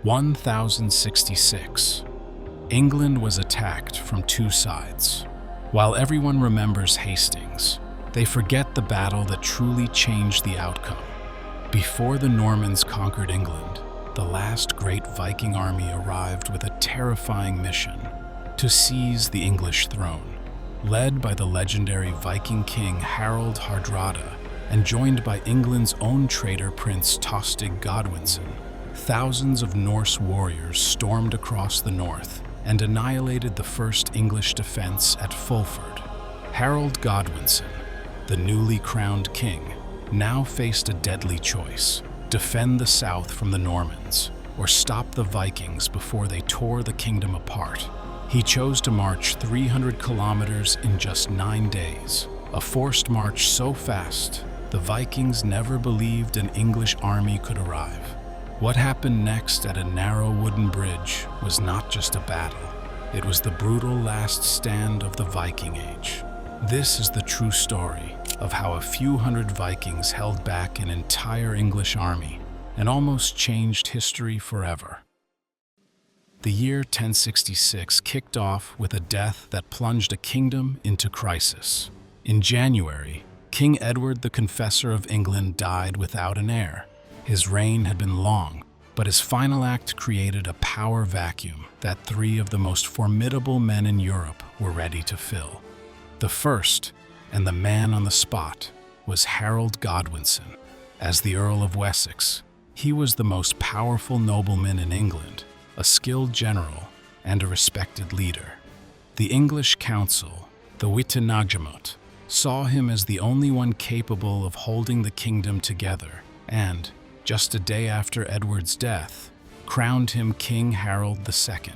1066. England was attacked from two sides. While everyone remembers Hastings, they forget the battle that truly changed the outcome. Before the Normans conquered England, the last great Viking army arrived with a terrifying mission: to seize the English throne. Led by the legendary Viking king Harald Hardrada and joined by England's own traitor Prince Harold Godwinson, thousands of Norse warriors stormed across the north and annihilated the first English defense at Fulford. Harold Godwinson, the newly crowned king, now faced a deadly choice: defend the south from the Normans, or stop the Vikings before they tore the kingdom apart. He chose to march 300 kilometers in just 9 days, a forced march so fast the Vikings never believed an English army could arrive. What happened next at a narrow wooden bridge was not just a battle, it was the brutal last stand of the Viking Age. This is the true story of how a few hundred Vikings held back an entire English army and almost changed history forever. The year 1066 kicked off with a death that plunged a kingdom into crisis. In January, King Edward the Confessor of England died without an heir. His reign had been long, but his final act created a power vacuum that three of the most formidable men in Europe were ready to fill. The first, and the man on the spot, was Harold Godwinson. As the Earl of Wessex, he was the most powerful nobleman in England, a skilled general, and a respected leader. The English council, the Witenagemot, saw him as the only one capable of holding the kingdom together and, just a day after Edward's death, crowned him King Harold II.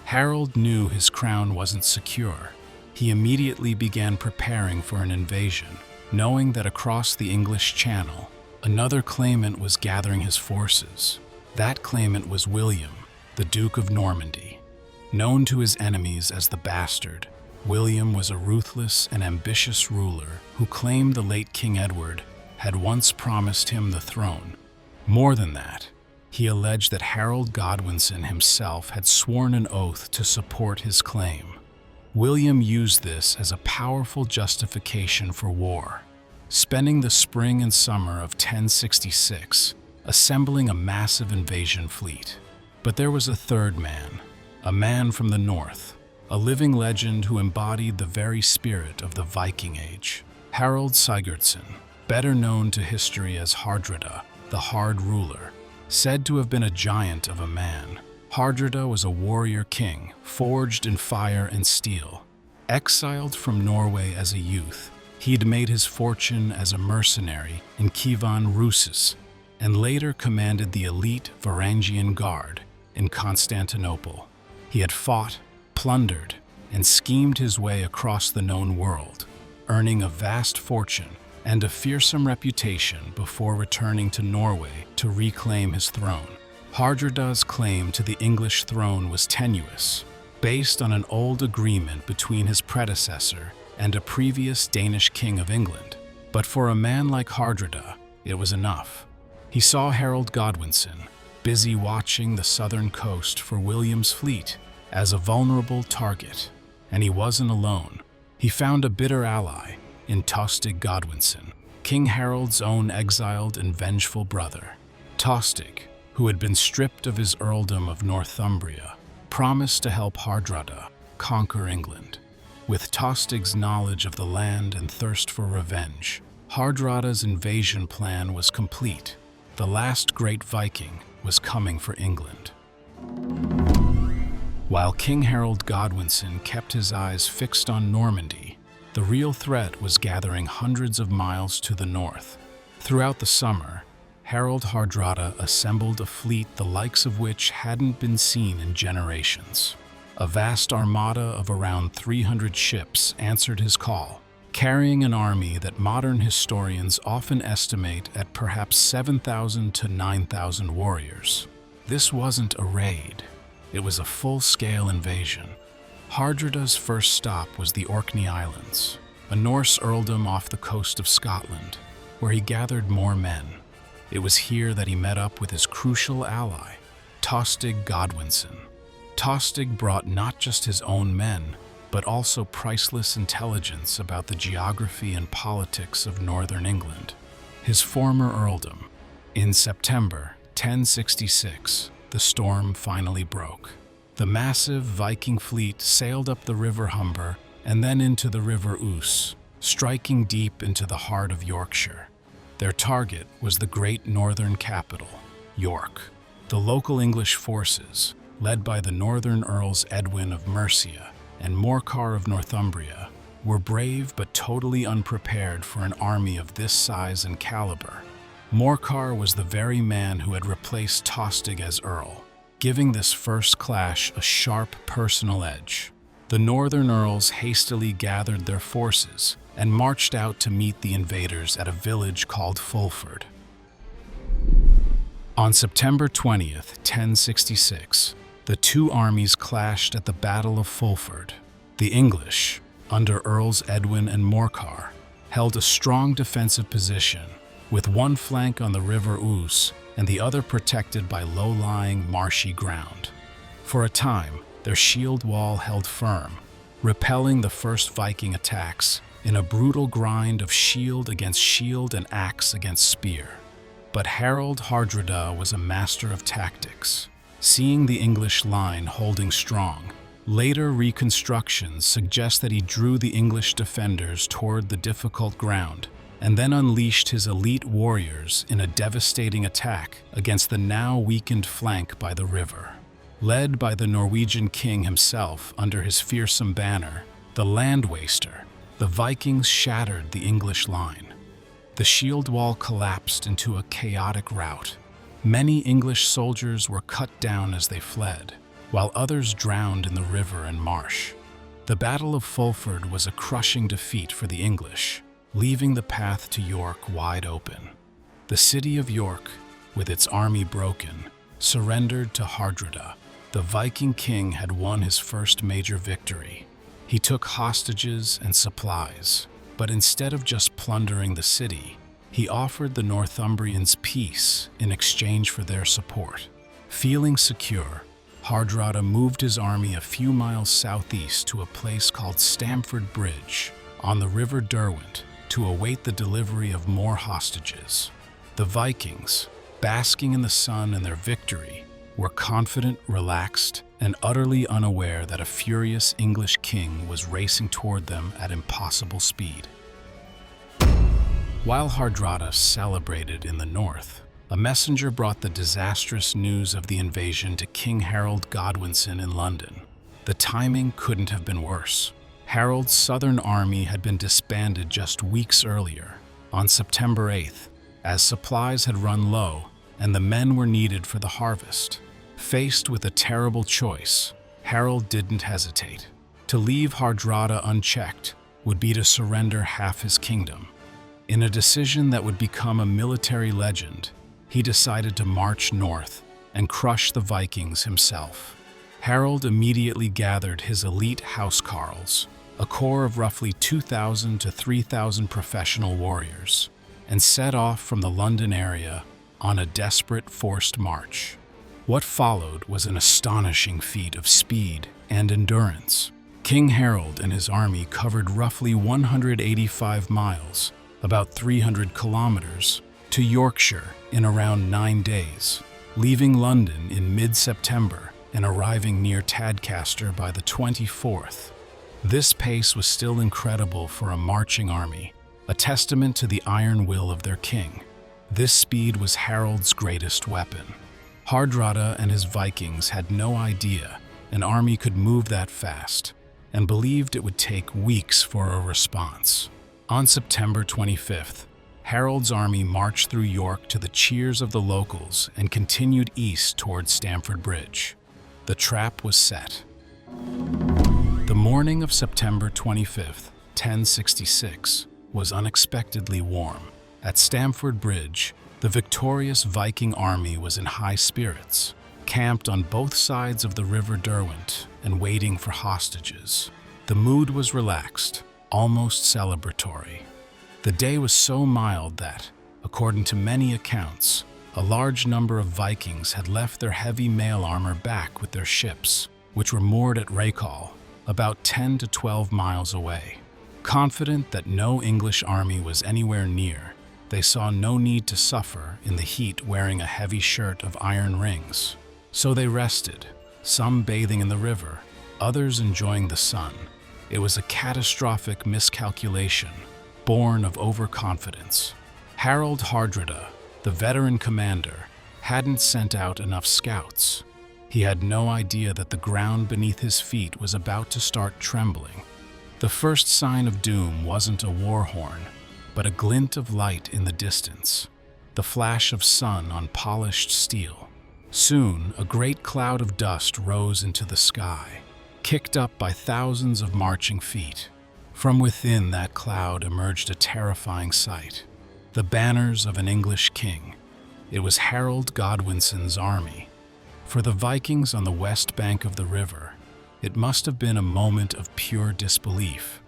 Harold knew his crown wasn't secure. He immediately began preparing for an invasion, knowing that across the English Channel, another claimant was gathering his forces. That claimant was William, the Duke of Normandy. Known to his enemies as the Bastard, William was a ruthless and ambitious ruler who claimed the late King Edward had once promised him the throne. More than that, he alleged that Harold Godwinson himself had sworn an oath to support his claim. William used this as a powerful justification for war, spending the spring and summer of 1066 assembling a massive invasion fleet. But there was a third man, a man from the north, a living legend who embodied the very spirit of the Viking Age. Harold Sigurdsson, better known to history as Hardrada, the Hard Ruler, said to have been a giant of a man. Hardrada was a warrior king, forged in fire and steel. Exiled from Norway as a youth, he'd made his fortune as a mercenary in Kievan Rus, and later commanded the elite Varangian Guard in Constantinople. He had fought, plundered, and schemed his way across the known world, earning a vast fortune and a fearsome reputation before returning to Norway to reclaim his throne. Hardrada's claim to the English throne was tenuous, based on an old agreement between his predecessor and a previous Danish king of England. But for a man like Hardrada, it was enough. He saw Harold Godwinson, busy watching the southern coast for William's fleet, as a vulnerable target, and he wasn't alone. He found a bitter ally in Tostig Godwinson, King Harold's own exiled and vengeful brother. Tostig, who had been stripped of his earldom of Northumbria, promised to help Hardrada conquer England. With Tostig's knowledge of the land and thirst for revenge, Hardrada's invasion plan was complete. The last great Viking was coming for England. While King Harold Godwinson kept his eyes fixed on Normandy, the real threat was gathering hundreds of miles to the north. Throughout the summer, Harald Hardrada assembled a fleet the likes of which hadn't been seen in generations. A vast armada of around 300 ships answered his call, carrying an army that modern historians often estimate at perhaps 7,000 to 9,000 warriors. This wasn't a raid. It was a full-scale invasion. Hardrada's first stop was the Orkney Islands, a Norse earldom off the coast of Scotland, where he gathered more men. It was here that he met up with his crucial ally, Tostig Godwinson. Tostig brought not just his own men, but also priceless intelligence about the geography and politics of northern England. His former earldom. In September 1066, the storm finally broke. The massive Viking fleet sailed up the River Humber and then into the River Ouse, striking deep into the heart of Yorkshire. Their target was the great northern capital, York. The local English forces, led by the northern Earls Edwin of Mercia and Morcar of Northumbria, were brave but totally unprepared for an army of this size and caliber. Morcar was the very man who had replaced Tostig as Earl, giving this first clash a sharp personal edge. The northern earls hastily gathered their forces and marched out to meet the invaders at a village called Fulford. On September 20th, 1066, the two armies clashed at the Battle of Fulford. The English, under Earls Edwin and Morcar, held a strong defensive position, with one flank on the River Ouse and the other protected by low-lying, marshy ground. For a time, their shield wall held firm, repelling the first Viking attacks in a brutal grind of shield against shield and axe against spear. But Harald Hardrada was a master of tactics. Seeing the English line holding strong, later reconstructions suggest that he drew the English defenders toward the difficult ground and then unleashed his elite warriors in a devastating attack against the now weakened flank by the river. Led by the Norwegian king himself under his fearsome banner, the Land Waster, the Vikings shattered the English line. The shield wall collapsed into a chaotic rout. Many English soldiers were cut down as they fled, while others drowned in the river and marsh. The Battle of Fulford was a crushing defeat for the English, leaving the path to York wide open. The city of York, with its army broken, surrendered to Hardrada. The Viking king had won his first major victory. He took hostages and supplies, but instead of just plundering the city, he offered the Northumbrians peace in exchange for their support. Feeling secure, Hardrada moved his army a few miles southeast to a place called Stamford Bridge on the River Derwent to await the delivery of more hostages. The Vikings, basking in the sun and their victory, were confident, relaxed, and utterly unaware that a furious English king was racing toward them at impossible speed. While Hardrada celebrated in the north, a messenger brought the disastrous news of the invasion to King Harold Godwinson in London. The timing couldn't have been worse. Harold's southern army had been disbanded just weeks earlier, on September 8th, as supplies had run low and the men were needed for the harvest. Faced with a terrible choice, Harold didn't hesitate. To leave Hardrada unchecked would be to surrender half his kingdom. In a decision that would become a military legend, he decided to march north and crush the Vikings himself. Harold immediately gathered his elite housecarls, a corps of roughly 2,000 to 3,000 professional warriors, and set off from the London area on a desperate forced march. What followed was an astonishing feat of speed and endurance. King Harold and his army covered roughly 185 miles, about 300 kilometers, to Yorkshire in around 9 days, leaving London in mid-September and arriving near Tadcaster by the 24th. This pace was still incredible for a marching army, a testament to the iron will of their king. This speed was Harold's greatest weapon. Hardrada and his Vikings had no idea an army could move that fast, and believed it would take weeks for a response. On September 25th, Harold's army marched through York to the cheers of the locals and continued east toward Stamford Bridge. The trap was set. The morning of September 25th, 1066, was unexpectedly warm. At Stamford Bridge, the victorious Viking army was in high spirits, camped on both sides of the River Derwent and waiting for hostages. The mood was relaxed, almost celebratory. The day was so mild that, according to many accounts, A large number of Vikings had left their heavy mail armor back with their ships, which were moored at Reykjavik, about 10 to 12 miles away. Confident that no English army was anywhere near, they saw no need to suffer in the heat wearing a heavy shirt of iron rings. So they rested, some bathing in the river, others enjoying the sun. It was a catastrophic miscalculation, born of overconfidence. Harald Hardrada, the veteran commander, hadn't sent out enough scouts. He had no idea that the ground beneath his feet was about to start trembling. The first sign of doom wasn't a war horn, but a glint of light in the distance, the flash of sun on polished steel. Soon, a great cloud of dust rose into the sky, kicked up by thousands of marching feet. From within that cloud emerged a terrifying sight. The banners of an English king. It was Harold Godwinson's army. For the Vikings on the west bank of the river, it must have been a moment of pure disbelief.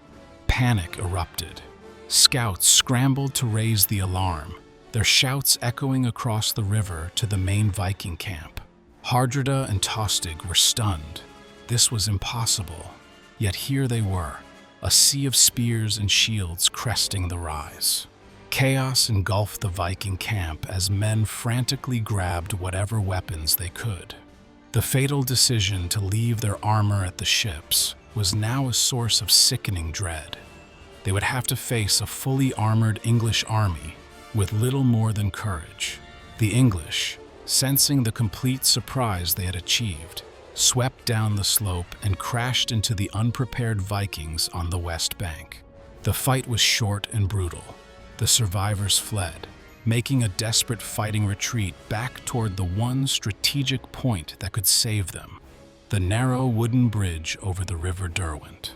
Panic erupted. Scouts scrambled to raise the alarm, their shouts echoing across the river to the main Viking camp. Hardrada and Tostig were stunned. This was impossible. Yet here they were, a sea of spears and shields cresting the rise. Chaos engulfed the Viking camp as men frantically grabbed whatever weapons they could. The fatal decision to leave their armor at the ships was now a source of sickening dread. They would have to face a fully armored English army with little more than courage. The English, sensing the complete surprise they had achieved, swept down the slope and crashed into the unprepared Vikings on the west bank. The fight was short and brutal. The survivors fled, making a desperate fighting retreat back toward the one strategic point that could save them, the narrow wooden bridge over the River Derwent.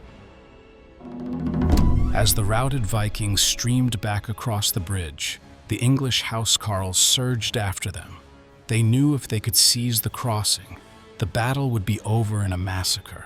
As the routed Vikings streamed back across the bridge, the English housecarls surged after them. They knew if they could seize the crossing, the battle would be over in a massacre.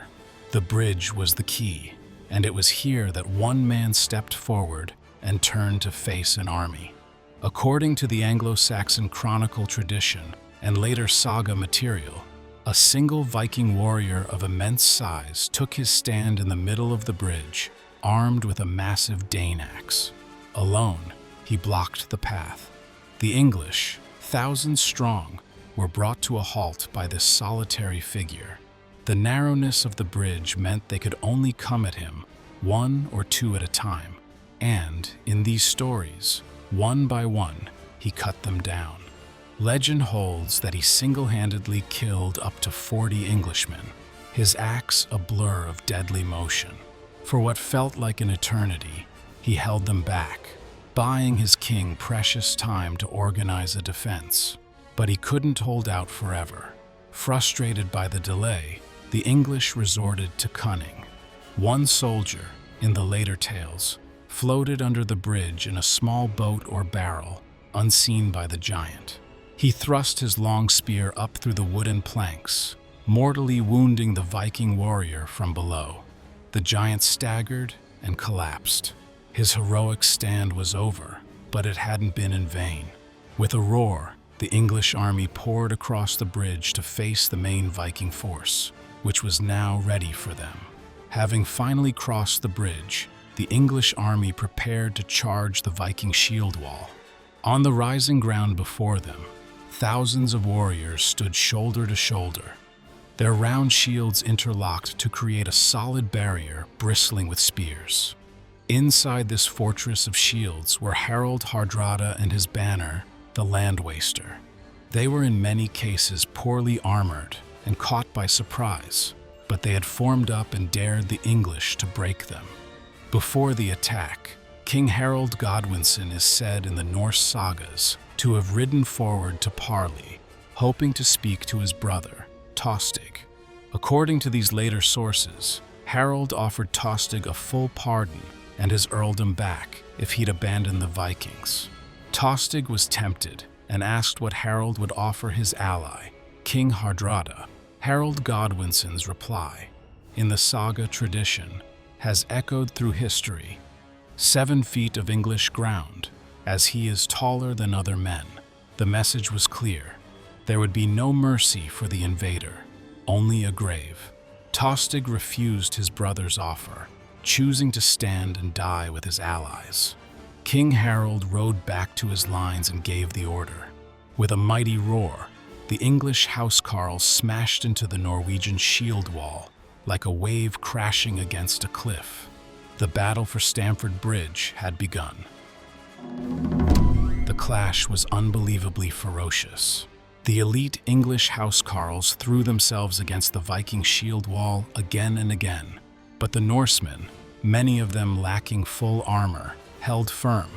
The bridge was the key, and it was here that one man stepped forward and turned to face an army. According to the Anglo-Saxon chronicle tradition and later saga material, a single Viking warrior of immense size took his stand in the middle of the bridge, armed with a massive Dane axe. Alone, he blocked the path. The English, thousands strong, were brought to a halt by this solitary figure. The narrowness of the bridge meant they could only come at him, one or two at a time. And, in these stories, one by one, he cut them down. Legend holds that he single-handedly killed up to 40 Englishmen, his axe a blur of deadly motion. For what felt like an eternity, he held them back, buying his king precious time to organize a defense. But he couldn't hold out forever. Frustrated by the delay, the English resorted to cunning. One soldier, in the later tales, floated under the bridge in a small boat or barrel, unseen by the giant. He thrust his long spear up through the wooden planks, mortally wounding the Viking warrior from below. The giant staggered and collapsed. His heroic stand was over, but it hadn't been in vain. With a roar, the English army poured across the bridge to face the main Viking force, which was now ready for them. Having finally crossed the bridge, the English army prepared to charge the Viking shield wall. On the rising ground before them, thousands of warriors stood shoulder to shoulder, their round shields interlocked to create a solid barrier bristling with spears. Inside this fortress of shields were Harald Hardrada and his banner, the Land Waster. They were in many cases poorly armored and caught by surprise, but they had formed up and dared the English to break them. Before the attack, King Harold Godwinson is said in the Norse sagas to have ridden forward to parley, hoping to speak to his brother, Tostig. According to these later sources, Harold offered Tostig a full pardon and his earldom back if he'd abandon the Vikings. Tostig was tempted and asked what Harold would offer his ally, King Hardrada. Harold Godwinson's reply, in the saga tradition, has echoed through history. 7 feet of English ground, as he is taller than other men. The message was clear. There would be no mercy for the invader, only a grave. Tostig refused his brother's offer, choosing to stand and die with his allies. King Harold rode back to his lines and gave the order. With a mighty roar, the English housecarls smashed into the Norwegian shield wall, like a wave crashing against a cliff. The battle for Stamford Bridge had begun. The clash was unbelievably ferocious. The elite English housecarls threw themselves against the Viking shield wall again and again, but the Norsemen, many of them lacking full armor, held firm.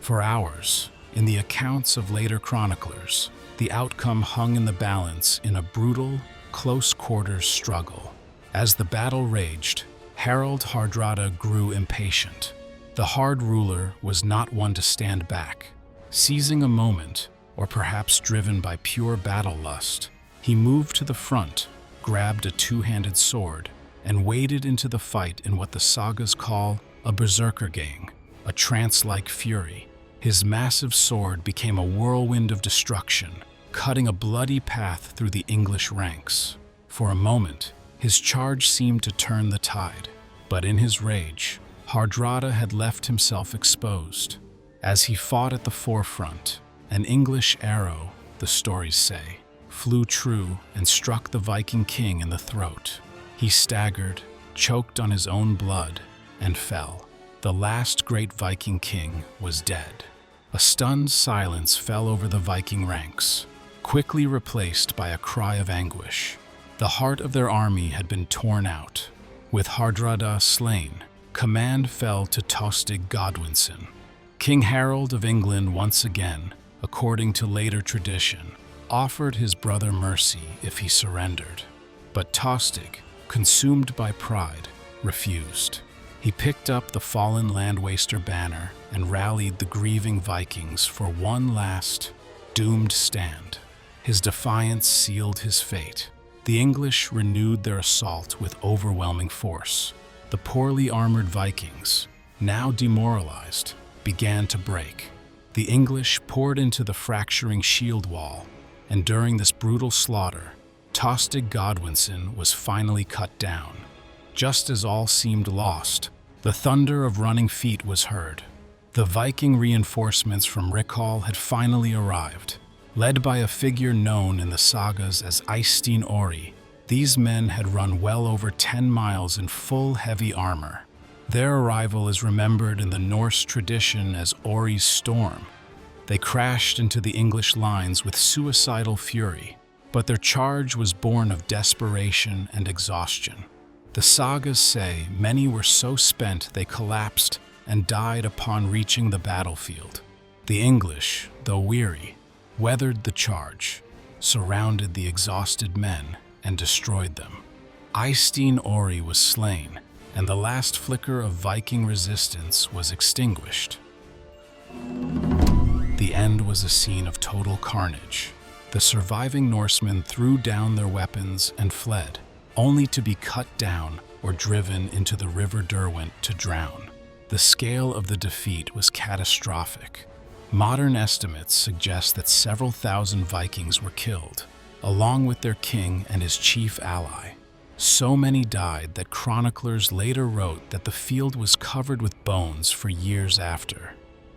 For hours, in the accounts of later chroniclers, the outcome hung in the balance in a brutal, close-quarters struggle. As the battle raged, Harald Hardrada grew impatient. The Hard ruler was not one to stand back. Seizing a moment, or perhaps driven by pure battle lust, he moved to the front, grabbed a two-handed sword, and waded into the fight in what the sagas call a berserker gang, a trance-like fury. His massive sword became a whirlwind of destruction, cutting a bloody path through the English ranks. For a moment, his charge seemed to turn the tide, but in his rage, Hardrada had left himself exposed. As he fought at the forefront, an English arrow, the stories say, flew true and struck the Viking king in the throat. He staggered, choked on his own blood, and fell. The last great Viking king was dead. A stunned silence fell over the Viking ranks, quickly replaced by a cry of anguish. The heart of their army had been torn out. With Hardrada slain, command fell to Tostig Godwinson. King Harold of England once again, according to later tradition, offered his brother mercy if he surrendered. But Tostig, consumed by pride, refused. He picked up the fallen landwaster banner and rallied the grieving Vikings for one last, doomed stand. His defiance sealed his fate. The English renewed their assault with overwhelming force. The poorly armored Vikings, now demoralized, began to break. The English poured into the fracturing shield wall, and during this brutal slaughter, Tostig Godwinson was finally cut down. Just as all seemed lost, the thunder of running feet was heard. The Viking reinforcements from Rickall had finally arrived. Led by a figure known in the sagas as Eystein Ori, these men had run well over 10 miles in full heavy armor. Their arrival is remembered in the Norse tradition as Ori's Storm. They crashed into the English lines with suicidal fury, but their charge was born of desperation and exhaustion. The sagas say many were so spent they collapsed and died upon reaching the battlefield. The English, though weary, weathered the charge, surrounded the exhausted men, and destroyed them. Eystein Ori was slain, and the last flicker of Viking resistance was extinguished. The end was a scene of total carnage. The surviving Norsemen threw down their weapons and fled, only to be cut down or driven into the River Derwent to drown. The scale of the defeat was catastrophic. Modern estimates suggest that several thousand Vikings were killed, along with their king and his chief ally. So many died that chroniclers later wrote that the field was covered with bones for years after.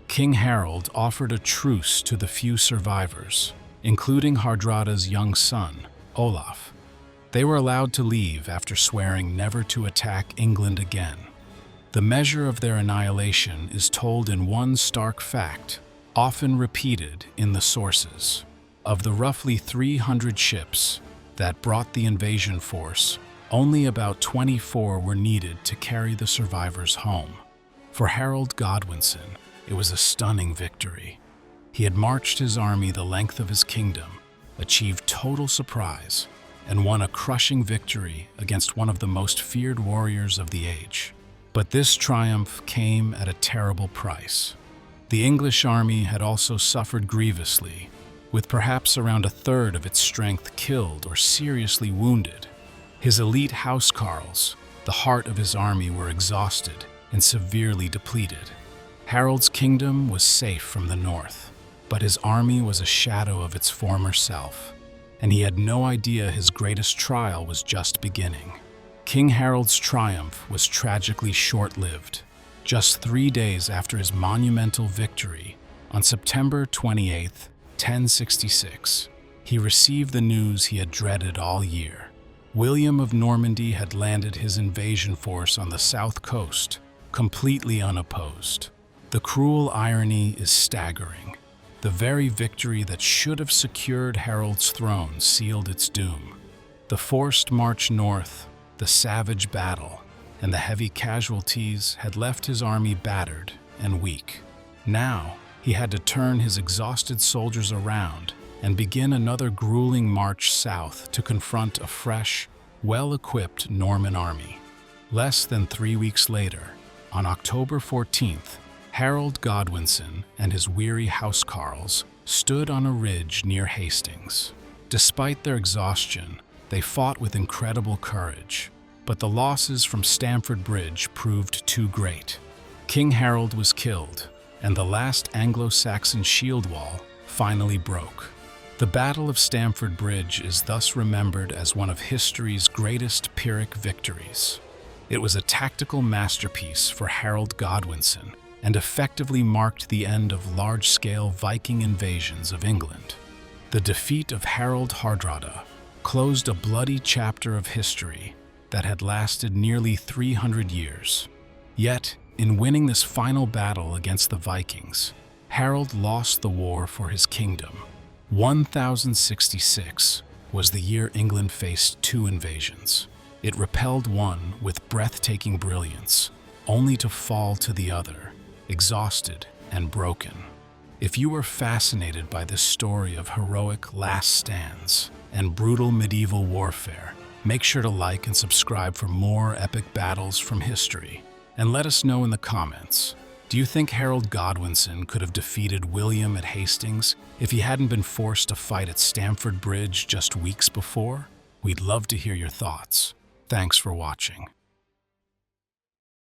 King Harold offered a truce to the few survivors, including Hardrada's young son, Olaf. They were allowed to leave after swearing never to attack England again. The measure of their annihilation is told in one stark fact, often repeated in the sources. Of the roughly 300 ships that brought the invasion force, only about 24 were needed to carry the survivors home. For Harold Godwinson, it was a stunning victory. He had marched his army the length of his kingdom, achieved total surprise, and won a crushing victory against one of the most feared warriors of the age. But this triumph came at a terrible price. The English army had also suffered grievously, with perhaps around a third of its strength killed or seriously wounded. His elite housecarls, the heart of his army, were exhausted and severely depleted. Harold's kingdom was safe from the north, But his army was a shadow of its former self, and he had no idea his greatest trial was just beginning. King Harold's triumph was tragically short-lived. Just 3 days after his monumental victory, on September 28, 1066, he received the news he had dreaded all year. William of Normandy had landed his invasion force on the south coast, completely unopposed. The cruel irony is staggering. The very victory that should have secured Harold's throne sealed its doom. The forced march north, the savage battle, and the heavy casualties had left his army battered and weak. Now, he had to turn his exhausted soldiers around and begin another grueling march south to confront a fresh, well-equipped Norman army. Less than 3 weeks later, on October 14th, Harold Godwinson and his weary housecarls stood on a ridge near Hastings. Despite their exhaustion, they fought with incredible courage, but the losses from Stamford Bridge proved too great. King Harold was killed, and the last Anglo-Saxon shield wall finally broke. The Battle of Stamford Bridge is thus remembered as one of history's greatest pyrrhic victories. It was a tactical masterpiece for Harold Godwinson and effectively marked the end of large-scale Viking invasions of England. The defeat of Harald Hardrada closed a bloody chapter of history that had lasted nearly 300 years. Yet, in winning this final battle against the Vikings, Harold lost the war for his kingdom. 1066 was the year England faced 2 invasions. It repelled one with breathtaking brilliance, only to fall to the other, exhausted and broken. If you were fascinated by this story of heroic last stands and brutal medieval warfare, make sure to like and subscribe for more epic battles from history. And let us know in the comments, do you think Harold Godwinson could have defeated William at Hastings if he hadn't been forced to fight at Stamford Bridge just weeks before? We'd love to hear your thoughts. Thanks for watching.